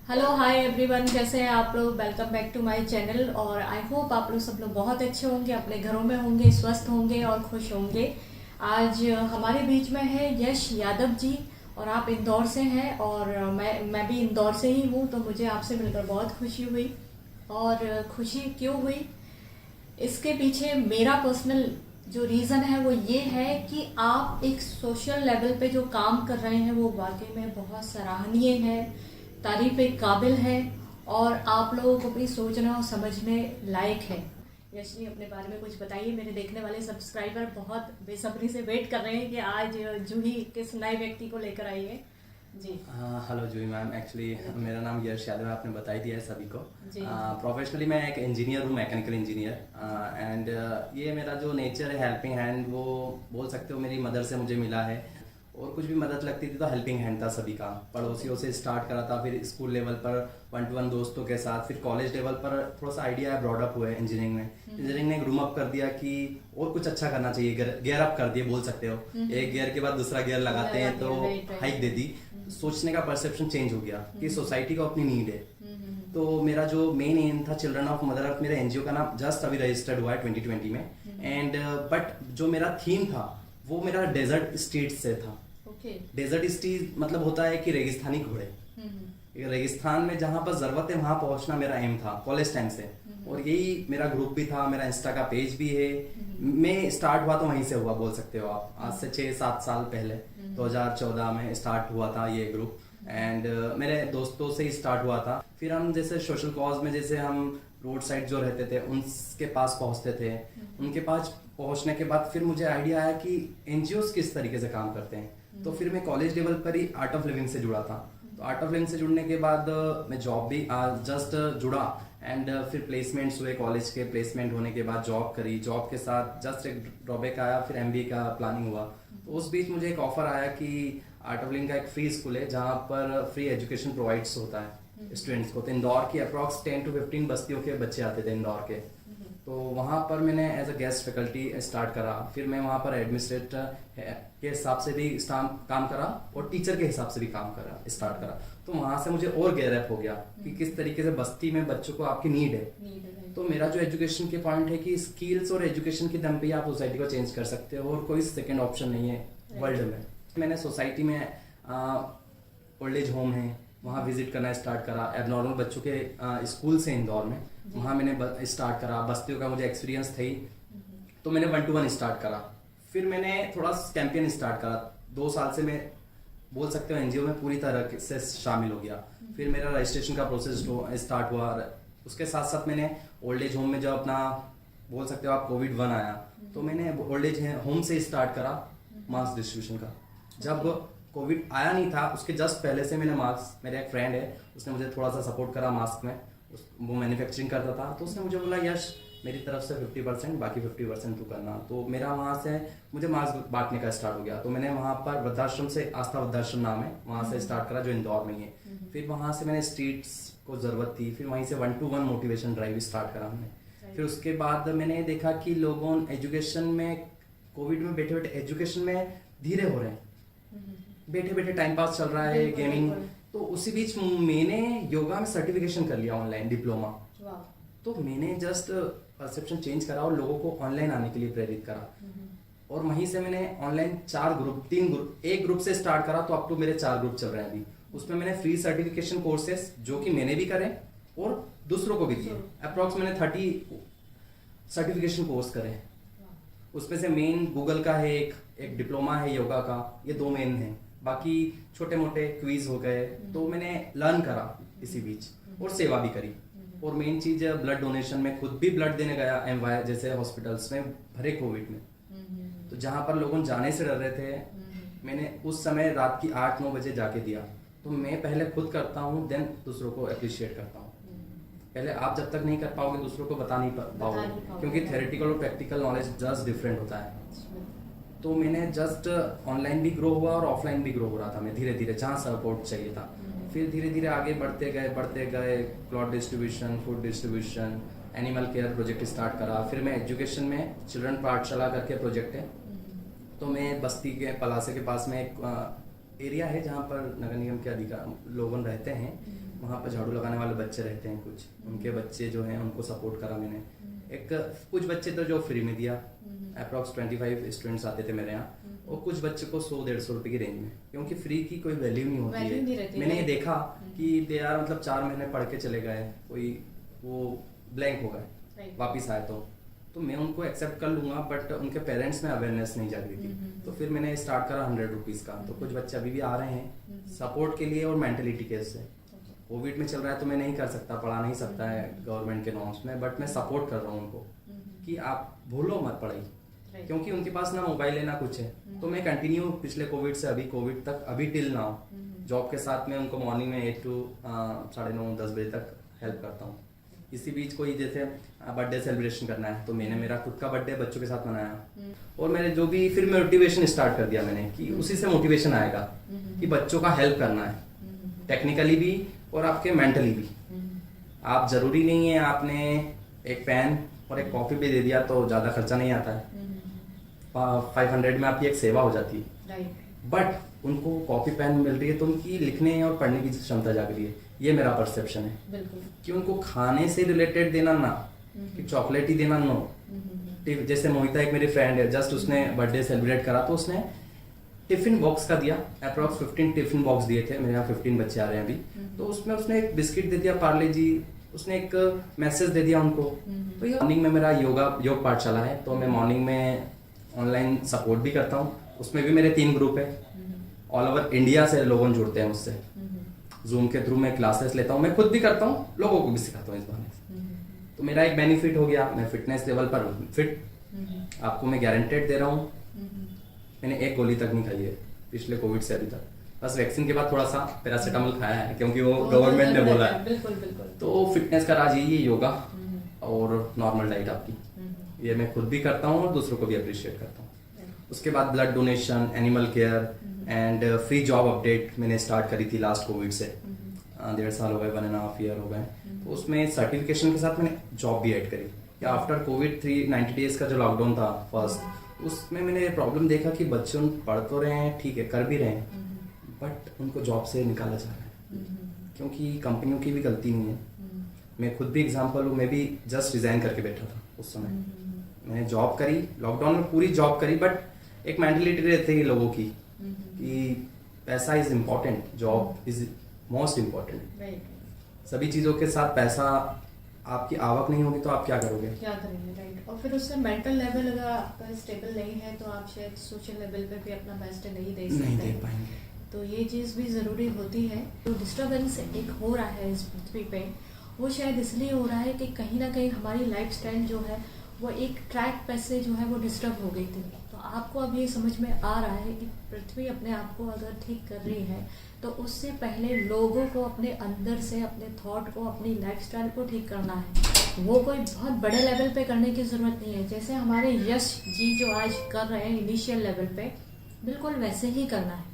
Hello hi everyone, कैसे हैं आप लोग। Welcome back to my channel. और आई होप आप लोग सब लोग बहुत अच्छे होंगे, अपने घरों में होंगे, स्वस्थ होंगे और खुश होंगे। आज हमारे बीच में है यश यादव जी और आप इंदौर से हैं और मैं भी इंदौर से ही हूँ। तो मुझे आपसे मिलकर बहुत खुशी हुई। और खुशी क्यों हुई, इसके पीछे मेरा पर्सनल जो रीज़न है वो ये है कि आप एक सोशल लेवल पे जो काम कर रहे हैं वो वाकई में बहुत सराहनीय है, तारीफ काबिल है और आप लोगों को भी सोचना और समझने लायक है। यश जी, अपने बारे में कुछ बताइए। मेरे देखने वाले सब्सक्राइबर बहुत बेसब्री से वेट कर रहे हैं कि आज जूही किस नए व्यक्ति को लेकर आई है। जी हाँ, हेलो जूही मैम। एक्चुअली मेरा नाम यश यादव है, आपने बता ही दिया है सभी को। जी प्रोफेशनली मैं एक इंजीनियर हूँ, मैकेनिकल इंजीनियर। एंड ये मेरा जो नेचर है हेल्पिंग हैंड, वो बोल सकते हो मेरी मदर से मुझे मिला है। और कुछ भी मदद लगती थी तो हेल्पिंग हैंड था सभी का। पड़ोसियों से स्टार्ट करा था, फिर स्कूल लेवल पर 1-to-1 दोस्तों के साथ, फिर कॉलेज लेवल पर थोड़ा सा आइडिया है, ब्रॉडअप हुए इंजीनियरिंग में। इंजीनियरिंग ने ग्रूम अप कर दिया कि और कुछ अच्छा करना चाहिए, गियर अप कर दिए बोल सकते हो। एक गियर के बाद दूसरा गियर लगाते हैं तो हाइक दे दी। सोचने का परसेप्शन चेंज हो गया कि सोसाइटी को अपनी नीड है। तो मेरा जो मेन एम था चिल्ड्रन ऑफ मदर अर्थ, मेरा एनजीओ का नाम जस्ट अभी रजिस्टर्ड हुआ है 2020 में। एंड बट जो मेरा थीम था वो मेरा डेजर्ट स्टेट से था। डेजर्ट स्टेट मतलब होता है कि रेगिस्तानी घोड़े। रेगिस्तान में जहां पर जरूरत है वहां पहुंचना मेरा एम था कॉलेज टाइम से। और यही मेरा ग्रुप भी था, मेरा इंस्टा का पेज भी है। मैं स्टार्ट हुआ तो वहीं से हुआ बोल सकते हो आप, आज से 6-7 साल पहले 2014 में स्टार्ट हुआ था ये ग्रुप। एंड मेरे दोस्तों से ही स्टार्ट हुआ था। फिर हम जैसे सोशल कॉज में, जैसे हम रोड साइड जो रहते थे उनके पास पहुंचते थे। उनके पास पहुंचने के बाद फिर मुझे आइडिया आया कि एनजीओ किस तरीके से काम करते हैं। तो फिर मैं कॉलेज लेवल पर ही आर्ट ऑफ लिविंग से जुड़ा था। तो आर्ट ऑफ लिविंग से जुड़ने के बाद मैं जॉब भी जस्ट जुड़ा। एंड फिर प्लेसमेंट्स हुए, कॉलेज के प्लेसमेंट होने के बाद जॉब करी। जॉब के साथ जस्ट एक ड्रॉबैक आया, फिर एमबीए का प्लानिंग हुआ। तो उस बीच मुझे एक ऑफर आया कि आर्ट ऑफ लिविंग का एक फ्री स्कूल है जहाँ पर फ्री एजुकेशन प्रोवाइड्स होता है स्टूडेंट्स को। तो इंदौर की अप्रॉक्स 10 to 15 बस्तियों के बच्चे आते थे इंदौर के। तो वहाँ पर मैंने as a guest faculty start करा। फिर मैं वहाँ पर एडमिनिस्ट्रेटर के हिसाब से भी काम करा और टीचर के हिसाब से भी काम करा स्टार्ट करा। तो वहाँ से मुझे और गैरअप हो गया कि किस तरीके से बस्ती में बच्चों को आपकी नीड है। तो मेरा जो एजुकेशन के पॉइंट है कि स्किल्स और एजुकेशन के दम पे ही आप सोसाइटी को चेंज कर सकते हो और कोई सेकेंड ऑप्शन नहीं है वर्ल्ड में। मैंने सोसाइटी में ओल्ड एज होम है वहाँ विजिट करना स्टार्ट करा। एबनॉर्मल बच्चों के स्कूल से इंदौर में वहाँ मैंने स्टार्ट करा। बस्तियों का मुझे एक्सपीरियंस था ही, तो मैंने 1-to-1 स्टार्ट करा। फिर मैंने थोड़ा कैंपेन स्टार्ट करा। 2 साल से मैं बोल सकते हो एनजीओ में पूरी तरह से शामिल हो गया। फिर मेरा रजिस्ट्रेशन का प्रोसेस स्टार्ट हुआ। उसके साथ साथ मैंने ओल्ड एज होम में जब अपना बोल सकते हो आप कोविड-1 आया तो मैंने ओल्ड एज होम से स्टार्ट करा मास्क डिस्ट्रीब्यूशन का। जब कोविड आया नहीं था उसके जस्ट पहले से मैंने मास्क, मेरा एक फ्रेंड है उसने मुझे थोड़ा सा सपोर्ट करा मास्क में, वो मैन्युफैक्चरिंग करता था। तो उसने मुझे बोला यश मेरी तरफ से 50% बाकी 50% तू करना। तो मेरा वहाँ से मुझे मास्क बांटने का स्टार्ट हो गया। तो मैंने वहाँ पर वृद्धाश्रम से, आस्था वृद्धाश्रम नाम है, वहाँ से स्टार्ट करा जो इंदौर में ही है। फिर वहाँ से मैंने स्ट्रीट्स को जरूरत थी, फिर वहीं से 1-to-1 मोटिवेशन ड्राइव स्टार्ट करा हमने। फिर उसके बाद मैंने देखा कि लोगों एजुकेशन में, कोविड में बैठे बैठे एजुकेशन में धीरे हो रहे हैं, बैठे बैठे टाइम पास चल रहा है, गेमिंग। तो उसी बीच मैंने योगा में सर्टिफिकेशन कर लिया ऑनलाइन डिप्लोमा। तो मैंने जस्ट परसेप्शन चेंज करा और लोगों को ऑनलाइन आने के लिए प्रेरित करा। और वहीं से मैंने ऑनलाइन 3 ग्रुप, एक ग्रुप से स्टार्ट करा तो अब तो मेरे 4 ग्रुप चल रहे हैं अभी। उसमें मैंने फ्री सर्टिफिकेशन कोर्सेस जो कि मैंने भी करे और दूसरों को भी दिए। अप्रॉक्स मैंने 30 सर्टिफिकेशन कोर्स करे। उसमें से मेन गूगल का है, एक डिप्लोमा है योगा का, ये 2 मेन है। बाकी छोटे मोटे क्विज हो गए तो मैंने लर्न करा इसी बीच और सेवा भी करी। और मेन चीज है ब्लड डोनेशन में, खुद भी ब्लड देने गया एमवाई जैसे हॉस्पिटल्स में भरे कोविड में। तो जहां पर लोग जाने से डर रहे थे, मैंने उस समय रात की 8-9 बजे जाके दिया। तो मैं पहले खुद करता हूँ, देन दूसरों को अप्रिशिएट करता हूँ। पहले आप जब तक नहीं कर पाओगे दूसरों को बता नहीं पाओगे, क्योंकि थ्योरेटिकल और प्रैक्टिकल नॉलेज जस्ट डिफरेंट होता है। तो मैंने जस्ट ऑनलाइन भी ग्रो हुआ और ऑफलाइन भी ग्रो हो रहा था मैं धीरे धीरे, जहाँ सपोर्ट चाहिए था। फिर धीरे धीरे आगे बढ़ते गए। Cloth distribution, food distribution, animal care project start करा। फिर मैं एजुकेशन में चिल्ड्रन पाठशाला करके प्रोजेक्ट है। तो मैं बस्ती के पलासे के पास में एक एरिया है जहाँ पर नगर निगम के अधिकारी लोग रहते हैं। वहाँ पर झाड़ू लगाने वाले बच्चे रहते हैं कुछ, उनके बच्चे जो हैं उनको सपोर्ट करा मैंने। एक कुछ बच्चे तो जो फ्री में दिया, अप्रॉक्स 25 स्टूडेंट्स आते थे मेरे यहाँ, और कुछ बच्चे को 100-150 रुपए की रेंज में, क्योंकि फ्री की कोई वैल्यू नहीं होती है। मैंने ये देखा कि दे यार मतलब 4 महीने पढ़ के चले गए, कोई वो ब्लैंक हो गए, वापिस आए तो मैं उनको एक्सेप्ट कर लूंगा, बट उनके पेरेंट्स में अवेयरनेस नहीं जाग रही थी। तो फिर मैंने स्टार्ट करा 100 रुपीज़ का। तो कुछ बच्चे अभी भी आ रहे हैं सपोर्ट के लिए और मेंटलिटी के से। कोविड में चल रहा है तो मैं नहीं कर सकता, पढ़ा नहीं सकता है गवर्नमेंट के नॉर्म्स में, बट मैं सपोर्ट कर रहा हूँ उनको कि आप भूलो मत पढ़ाई, क्योंकि उनके पास ना मोबाइल है ना कुछ है। तो मैं कंटिन्यू पिछले कोविड से अभी कोविड तक, अभी टिल नाउ जॉब के साथ में उनको मॉर्निंग में 8 to 9:30-10 बजे तक हेल्प करता हूँ। इसी बीच कोई जैसे बर्थडे सेलिब्रेशन करना है तो मैंने मेरा खुद का बर्थडे बच्चों के साथ मनाया, और मैंने जो भी फिर मोटिवेशन स्टार्ट कर दिया मैंने कि उसी से मोटिवेशन आएगा कि बच्चों का हेल्प करना है, टेक्निकली भी और आपके मेंटली भी। आप जरूरी नहीं है आपने एक पेन और एक कॉफी भी दे दिया तो ज्यादा खर्चा नहीं आता है, 500 में आपकी एक सेवा हो जाती है। बट उनको कॉपी पेन मिल रही है तो उनकी लिखने और पढ़ने की क्षमता जाग रही है। ये मेरा परसेप्शन है बिल्कुल, कि उनको खाने से रिलेटेड देना ना, कि चॉकलेट ही देना नो। जैसे मोहिता एक मेरी फ्रेंड है, जस्ट उसने बर्थडे सेलिब्रेट करा तो उसने टिफिन बॉक्स का दिया, अप्रॉक्स 15 टिफिन बॉक्स दिए थे, मेरे यहाँ 15 बच्चे आ रहे हैं अभी। तो उसमें उसने एक बिस्किट दे दिया पार्ले जी, उसने एक मैसेज दे दिया उनको। तो ये मॉर्निंग में मेरा योग पाठशाला है, तो मैं मॉर्निंग में ऑनलाइन सपोर्ट भी करता हूँ। उसमें भी मेरे 3 ग्रुप है, ऑल ओवर इंडिया से लोग जुड़ते हैं मुझसे। जूम के थ्रू मैं क्लासेस लेता हूँ, मैं खुद भी करता हूँ, लोगों को भी सिखाता हूँ इस बहाने से। तो मेरा एक बेनिफिट हो गया, मैं फिटनेस लेवल पर फिट, आपको मैं गारंटेड दे रहा हूँ। मैंने एक गोली तक नहीं खाई है पिछले कोविड से अभी तक, बस वैक्सीन के बाद थोड़ा सा पैरासिटामोल खाया है क्योंकि वो गवर्नमेंट ने बोला है। बिल्कुल बिल्कुल। तो फिटनेस का राज यही है, योगा और नॉर्मल डाइट आपकी। ये मैं खुद भी करता हूँ और दूसरों को भी अप्रिशिएट करता हूँ। उसके बाद blood donation, animal care and free job update मैंने स्टार्ट करी थी लास्ट कोविड से, 1.5 साल हो गए, 1.5 ईयर हो गए। तो उसमें सर्टिफिकेशन के साथ मैंने जॉब भी ऐड करी। आफ्टर कोविड 90 डेज का जो लॉकडाउन था फर्स्ट, उसमें मैंने प्रॉब्लम देखा कि बच्चे पढ़ तो रहे हैं, ठीक है कर भी रहे हैं, बट उनको जॉब से निकाला जा रहा है, क्योंकि कंपनियों की भी गलती नहीं है। मैं खुद भी एग्जांपल हूँ, मैं भी जस्ट रिजाइन करके बैठा था उस समय। मैंने जॉब करी, लॉकडाउन में पूरी जॉब करी, बट एक मेंटलिटी रहती है लोगों की कि पैसा is important, job is most important. सभी चीज़ों के साथ पैसा, आपकी आवक नहीं होगी तो आप क्या करोगे, क्या करेंगे, राइट। और फिर उससे मेंटल लेवल अगर आपका स्टेबल नहीं है तो आप शायद सोशल लेवल पे भी अपना बेस्ट नहीं दे सकते, नहीं दे पाएंगे। तो ये चीज़ भी ज़रूरी होती है। तो डिस्टर्बेंस एक हो रहा है इस पृथ्वी पे, वो शायद इसलिए हो रहा है कि कहीं ना कहीं हमारी लाइफस्टाइल जो है वो एक ट्रैक पे से जो है वो डिस्टर्ब हो गई थी। तो आपको अब ये समझ में आ रहा है कि पृथ्वी अपने आप को अगर ठीक कर रही है तो उससे पहले लोगों को अपने अंदर से, अपने थॉट को, अपनी लाइफस्टाइल को ठीक करना है। वो कोई बहुत बड़े लेवल पे करने की ज़रूरत नहीं है। जैसे हमारे यश जी जो आज कर रहे हैं इनिशियल लेवल पे, बिल्कुल वैसे ही करना है।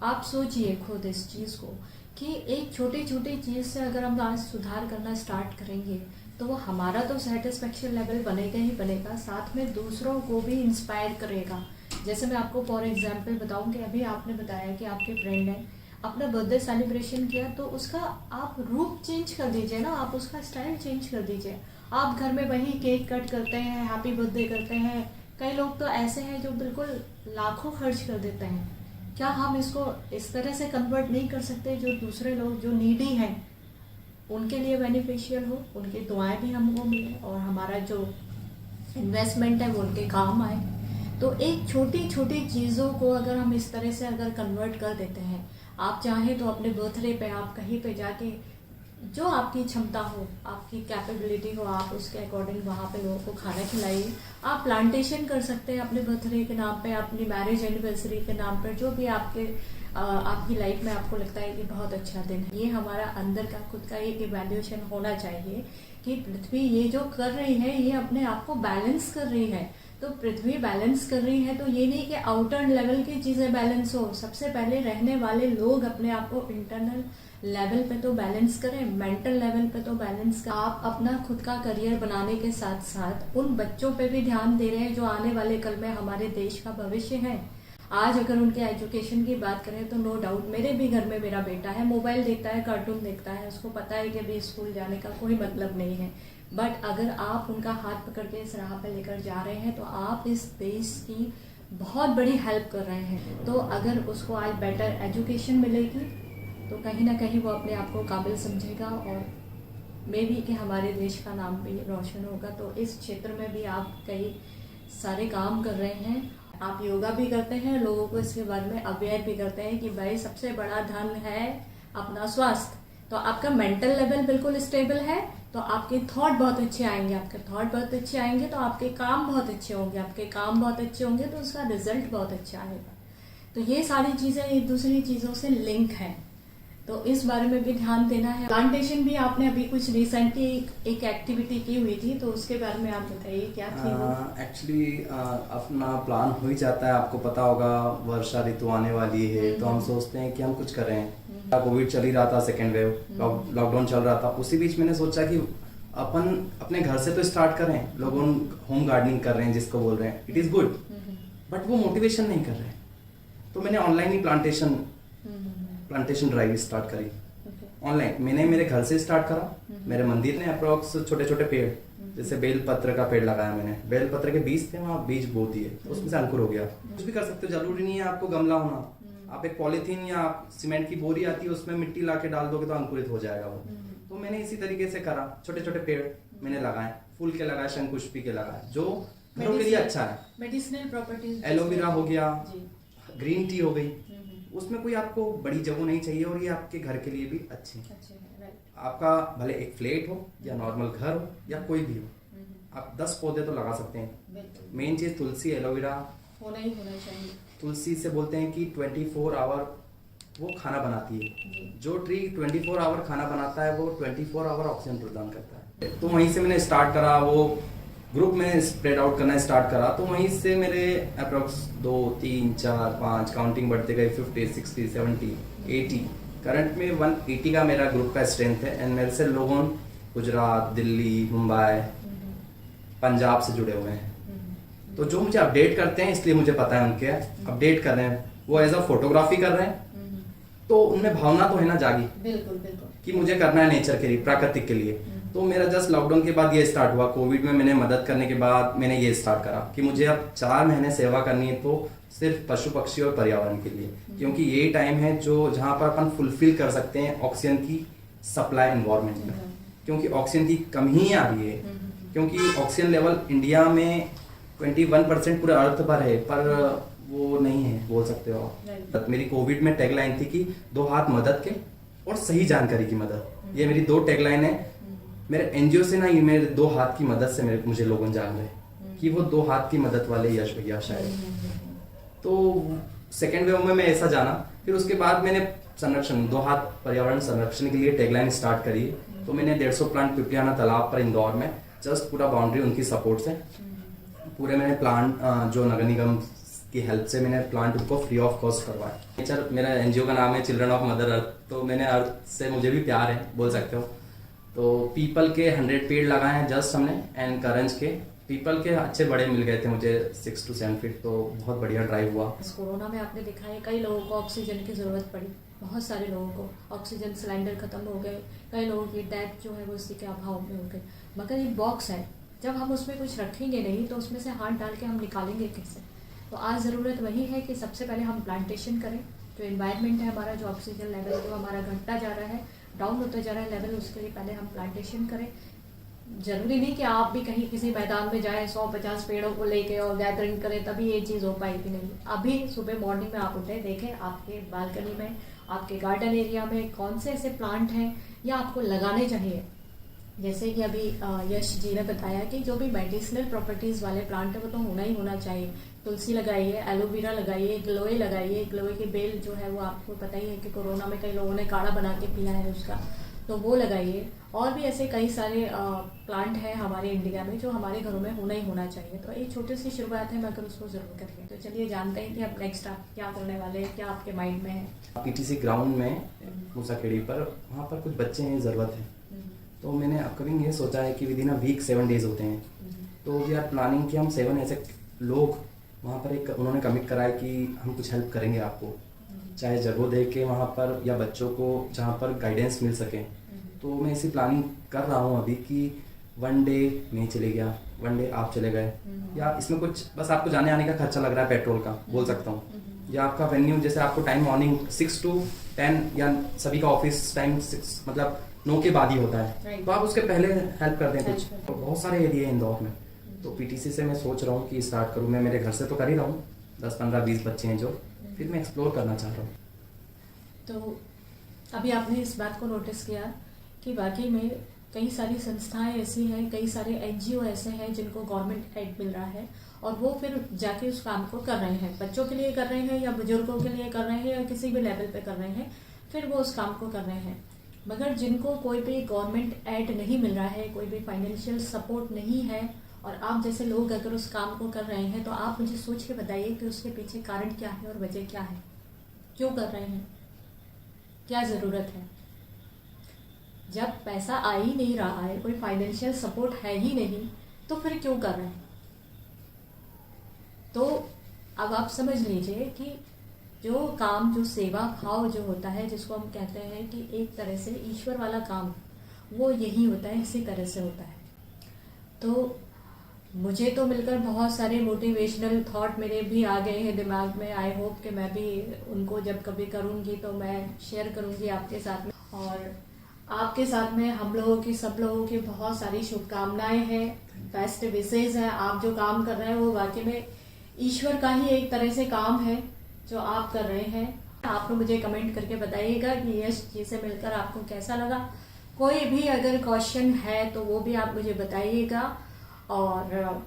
आप सोचिए खुद इस चीज़ को कि एक छोटी छोटी चीज़ से अगर हम आज सुधार करना स्टार्ट करेंगे तो वो हमारा तो सेटिस्फेक्शन लेवल बनेगा ही बनेगा, साथ में दूसरों को भी इंस्पायर करेगा। जैसे मैं आपको फॉर एग्जांपल बताऊं कि अभी आपने बताया कि आपके फ्रेंड ने अपना बर्थडे सेलिब्रेशन किया, तो उसका आप रूप चेंज कर दीजिए ना, आप उसका स्टाइल चेंज कर दीजिए। आप घर में वही केक कट करते हैं, हैप्पी बर्थडे करते हैं। कई लोग तो ऐसे हैं जो बिल्कुल लाखों खर्च कर देते हैं। क्या हम इसको इस तरह से कन्वर्ट नहीं कर सकते जो दूसरे लोग जो नीडी हैं उनके लिए बेनिफिशियल हो, उनकी दुआएं भी हमको मिले और हमारा जो इन्वेस्टमेंट है वो उनके काम आए। तो एक छोटी छोटी चीज़ों को अगर हम इस तरह से अगर कन्वर्ट कर देते हैं, आप चाहें तो अपने बर्थडे पे आप कहीं पे जाके जो आपकी क्षमता हो, आपकी कैपेबिलिटी हो, आप उसके अकॉर्डिंग वहाँ पे लोगों को खाना खिलाइए। आप प्लांटेशन कर सकते हैं अपने बर्थडे के नाम पे, अपनी मैरिज एनिवर्सरी के नाम पर, जो भी आपकी लाइफ में आपको लगता है कि बहुत अच्छा दिन है। ये हमारा अंदर का खुद का एक इवैल्यूएशन होना चाहिए कि पृथ्वी ये जो कर रही है ये अपने आप को बैलेंस कर रही है। तो पृथ्वी बैलेंस कर रही है तो ये नहीं कि आउटर लेवल की चीज़ें बैलेंस हो, सबसे पहले रहने वाले लोग अपने आप को इंटरनल लेवल पे तो बैलेंस करें, मेंटल लेवल पे तो बैलेंस करें। आप अपना खुद का करियर बनाने के साथ साथ उन बच्चों पे भी ध्यान दे रहे हैं जो आने वाले कल में हमारे देश का भविष्य है। आज अगर उनके एजुकेशन की बात करें तो नो डाउट मेरे भी घर में मेरा बेटा है, मोबाइल देखता है, कार्टून देखता है, उसको पता है कि अभी स्कूल जाने का कोई मतलब नहीं है। बट अगर आप उनका हाथ पकड़ के इस राह पर लेकर जा रहे हैं तो आप इस देश की बहुत बड़ी हेल्प कर रहे हैं। तो अगर उसको आज बेटर एजुकेशन मिलेगी तो कहीं ना कहीं वो अपने आप को काबिल समझेगा और मे भी कि हमारे देश का नाम भी रोशन होगा। तो इस क्षेत्र में भी आप कई सारे काम कर रहे हैं। आप योगा भी करते हैं, लोगों को इसके बारे में अवेयर भी करते हैं कि भाई सबसे बड़ा धन है अपना स्वास्थ्य। तो आपका मेंटल लेवल बिल्कुल स्टेबल है तो आपके थॉट बहुत अच्छे आएंगे, आपके थॉट बहुत अच्छे आएंगे तो आपके काम बहुत अच्छे होंगे, आपके काम बहुत अच्छे होंगे तो उसका रिजल्ट बहुत अच्छा आएगा। तो ये सारी चीज़ें एक दूसरी चीज़ों से लिंक हैं, तो इस बारे में भी ध्यान देना है। प्लांटेशन भी आपने अभी कुछ रिसेंटली एक एक्टिविटी की हुई थी, तो उसके बारे में आप बताइए क्या थी वो? एक्चुअली अपना प्लान हो ही जाता है, आपको पता होगा वर्षा ऋतु आने वाली है तो हम सोचते हैं कि हम कुछ करें। कोविड चल ही रहा था, सेकेंड वेव, लॉकडाउन चल रहा था, उसी बीच मैंने सोचा कि अपन अपने घर से तो स्टार्ट करें। लोग होम गार्डनिंग कर रहे हैं जिसको बोल रहे हैं, इट इज़ गुड, बट वो मोटिवेशन नहीं कर रहे हैं। तो मैंने ऑनलाइन ही प्लांटेशन ड्राइव स्टार्ट करी ऑनलाइन। मैंने मेरे घर से स्टार्ट करा, मेरे मंदिर ने अप्रोक्स छोटे छोटे पेड़, जैसे बेल पत्र का पेड़ लगाया मैंने, बेल पत्र के बीज थे, वहाँ बीज बो दिए, उसमें से अंकुर हो गया। कुछ भी कर सकते हो, जरूरी नहीं है आपको गमला होना। आप एक पॉलीथीन या सीमेंट की बोरी आती है उसमें मिट्टी ला के डाल दोगे तो अंकुरित हो जाएगा वो। तो मैंने इसी तरीके से करा, छोटे छोटे पेड़ मैंने लगाए, फूल के लगाए, शंकुष्पी के लगाए, जो घरों के लिए अच्छा है। मेडिसिनल प्रॉपर्टीज, एलोवेरा हो गया, ग्रीन टी हो गई, उसमें कोई आपको बड़ी जगह नहीं चाहिए और ये आपके घर के लिए भी अच्छी है। आपका भले एक फ्लैट हो या नॉर्मल घर हो या कोई भी हो, आप 10 पौधे तो लगा सकते हैं। मेन चीज तुलसी, एलोवेरा होना ही होना चाहिए। तुलसी से बोलते हैं कि 24 आवर वो खाना बनाती है। जो ट्री 24 आवर खाना बनाता है वो 24 आवर ऑक्सीजन प्रदान करता है। तो वहीं से मैंने स्टार्ट करा, वो ग्रुप में स्प्रेड आउट करना स्टार्ट करा। तो वहीं से मेरे अप्रोक्स 2, 3, 4, 5 काउंटिंग बढ़ते गए, 50, 60, 70, 80। करंट में 180 का मेरा ग्रुप का स्ट्रेंथ है। एंड मेरे से लोगों गुजरात, दिल्ली, मुंबई, पंजाब से जुड़े हुए हैं। तो जो मुझे अपडेट करते हैं, इसलिए मुझे पता है उनके अपडेट कर रहे हैं, वो एज अ फोटोग्राफी कर रहे हैं, तो उनमें भावना तो है ना जागी, बिल्कुल बिल्कुल, कि मुझे करना है नेचर के लिए, प्राकृतिक के लिए। तो मेरा जस्ट लॉकडाउन के बाद ये स्टार्ट हुआ। कोविड में मैंने मदद करने के बाद मैंने ये स्टार्ट करा कि मुझे अब 4 महीने सेवा करनी है, तो सिर्फ पशु पक्षी और पर्यावरण के लिए, क्योंकि ये टाइम है जो जहाँ पर अपन फुलफिल कर सकते हैं ऑक्सीजन की सप्लाई एनवायरमेंट में, क्योंकि ऑक्सीजन की कमी ही आ रही है। क्योंकि ऑक्सीजन लेवल इंडिया में 21% पूरे अर्थ पर है, पर वो नहीं है, बोल सकते हो आप। मेरी कोविड में टैगलाइन थी कि 2 हाथ मदद के और सही जानकारी की मदद। ये मेरी 2 टैगलाइन है। मेरे एनजीओ से ना, ये मेरे 2 हाथ की मदद से मुझे लोगों जान रहे कि वो 2 हाथ की मदद वाले यश भैया शायद। तो सेकेंड वेव में मैं ऐसा जाना, फिर उसके बाद मैंने संरक्षण, 2 हाथ पर्यावरण संरक्षण के लिए टैगलाइन स्टार्ट करी। तो मैंने 150 प्लांट पिपलियाना तालाब पर इंदौर में, जस्ट पूरा बाउंड्री उनकी सपोर्ट से पूरे मैंने प्लांट, जो नगर निगम की हेल्प से मैंने प्लांट उनको फ्री ऑफ कॉस्ट करवाया। नेचर, मेरा एनजीओ का नाम है चिल्ड्रन ऑफ मदर अर्थ, तो मैंने अर्थ से मुझे भी प्यार है, बोल सकते हो। तो पीपल के 100 पेड़ लगाए हैं जस्ट हमने, एंड करंज के पीपल के अच्छे बड़े मिल गए थे मुझे 6 to 7 फीट, तो बहुत बढ़िया ड्राइव हुआ। इस कोरोना में आपने देखा है कई लोगों को ऑक्सीजन की ज़रूरत पड़ी, बहुत सारे लोगों को ऑक्सीजन सिलेंडर ख़त्म हो गए, कई लोगों की डेथ जो है वो इसी के अभाव में हो गई। मगर एक बॉक्स है, जब हम उसमें कुछ रखेंगे नहीं तो उसमें से हाथ डाल के हम निकालेंगे कैसे? तो आज ज़रूरत वही है कि सबसे पहले हम प्लांटेशन करें। जो एनवायरनमेंट है हमारा, जो ऑक्सीजन लेवल जो हमारा घटता जा रहा है, डाउन होता जा रहा है लेवल, उसके लिए पहले हम प्लांटेशन करें। जरूरी नहीं कि आप भी कहीं किसी मैदान में जाएं 100-50 पेड़ों को लेके और गैदरिंग करें तभी ये चीज़ हो पाएगी, नहीं। अभी सुबह मॉर्निंग में आप उठे, देखें आपके बालकनी में, आपके गार्डन एरिया में कौन से ऐसे प्लांट हैं या आपको लगाने चाहिए। जैसे कि अभी यश जी ने बताया कि जो भी मेडिसिनल प्रॉपर्टीज़ वाले प्लांट है वो तो होना ही होना चाहिए। तुलसी लगाइए, एलोवेरा लगाइए, गिलोय लगाइए। गिलोय की बेल जो है वो आपको पता ही है कि कोरोना में कई लोगों ने काढ़ा बना के पिया है उसका, तो वो लगाइए। और भी ऐसे कई सारे प्लांट हैं हमारे इंडिया में जो हमारे घरों में होना ही होना चाहिए। तो एक छोटी सी शुरुआत है, मगर उसको ज़रूर करिए। तो चलिए जानते हैं कि अब नेक्स्ट आप क्या करने वाले हैं, क्या आपके माइंड में है। पीटीसी ग्राउंड में मूसाखेड़ी पर, वहाँ पर कुछ बच्चे हैं, ज़रूरत है। तो मैंने अपकमिंग ये सोचा है कि विदिन अ वीक 7 डेज होते हैं, तो वी आर प्लानिंग कि हम 7 ऐसे लोग वहाँ पर एक उन्होंने कमिट करा है कि हम कुछ हेल्प करेंगे आपको, चाहे जगह दे के वहाँ पर या बच्चों को जहाँ पर गाइडेंस मिल सके। तो मैं इसी प्लानिंग कर रहा हूँ अभी कि वन डे मैं चले गया, वन डे आप चले गए, या इसमें कुछ बस आपको जाने आने का खर्चा लग रहा है पेट्रोल का, बोल सकता हूँ, या आपका वेन्यू जैसे आपको टाइम मॉर्निंग 6 to 10 या सभी का ऑफिस टाइम 6 मतलब 9 के बाद ही होता है, तो आप उसके पहले हेल्प कर दें कुछ। तो बहुत सारे एरिया है इंदौर में, तो पीटीसी से मैं सोच रहा हूँ कि स्टार्ट करूँ। मैं मेरे घर से तो कर ही रहा हूँ, 10 15 20 बच्चे हैं जो, फिर मैं एक्सप्लोर करना चाह रहा हूँ। तो अभी आपने इस बात को नोटिस किया कि वाकई में कई सारी संस्थाएं ऐसी हैं, कई सारे एनजीओ ऐसे हैं जिनको गवर्नमेंट एड मिल रहा है और वो फिर जाके उस काम को कर रहे हैं, बच्चों के लिए कर रहे हैं या बुजुर्गों के लिए कर रहे हैं या किसी भी लेवल पे कर रहे हैं, फिर वो उस काम को कर रहे हैं। मगर जिनको कोई भी गवर्नमेंट एड नहीं मिल रहा है, कोई भी फाइनेंशियल सपोर्ट नहीं है, और आप जैसे लोग अगर उस काम को कर रहे हैं, तो आप मुझे सोच के बताइए कि उसके पीछे कारण क्या है और वजह क्या है, क्यों कर रहे हैं, क्या ज़रूरत है। जब पैसा आ ही नहीं रहा है, कोई फाइनेंशियल सपोर्ट है ही नहीं, तो फिर क्यों कर रहे हैं। तो अब आप समझ लीजिए कि जो काम, जो सेवा भाव जो होता है, जिसको हम कहते हैं कि एक तरह से ईश्वर वाला काम, वो यही होता है, इसी तरह से होता है। तो मुझे तो मिलकर बहुत सारे मोटिवेशनल थॉट मेरे भी आ गए हैं दिमाग में। आई होप कि मैं भी उनको जब कभी करूँगी तो मैं शेयर करूँगी आपके साथ में, और आपके साथ में हम लोगों की, सब लोगों की बहुत सारी शुभकामनाएं हैं, बेस्ट विशेष हैं। आप जो काम कर रहे हैं वो वाकई में ईश्वर का ही एक तरह से काम है जो आप कर रहे हैं। आप लोग मुझे कमेंट करके बताइएगा कि यश जी से मिलकर आपको कैसा लगा। कोई भी अगर क्वेश्चन है तो वो भी आप मुझे बताइएगा, और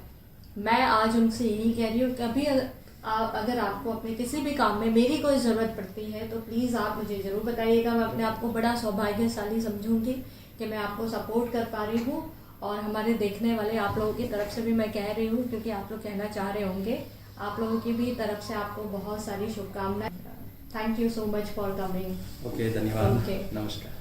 मैं आज उनसे यही कह रही हूँ, कभी अगर आपको अपने किसी भी काम में मेरी कोई ज़रूरत पड़ती है तो प्लीज़ आप मुझे ज़रूर बताइएगा। मैं अपने आप को बड़ा सौभाग्यशाली समझूंगी कि मैं आपको सपोर्ट कर पा रही हूँ, और हमारे देखने वाले आप लोगों की तरफ से भी मैं कह रही हूँ, क्योंकि आप लोग कहना चाह रहे होंगे, आप लोगों की भी तरफ से आपको बहुत सारी शुभकामनाएं। Thank you so much for coming. Okay, धन्यवाद। Okay. नमस्कार।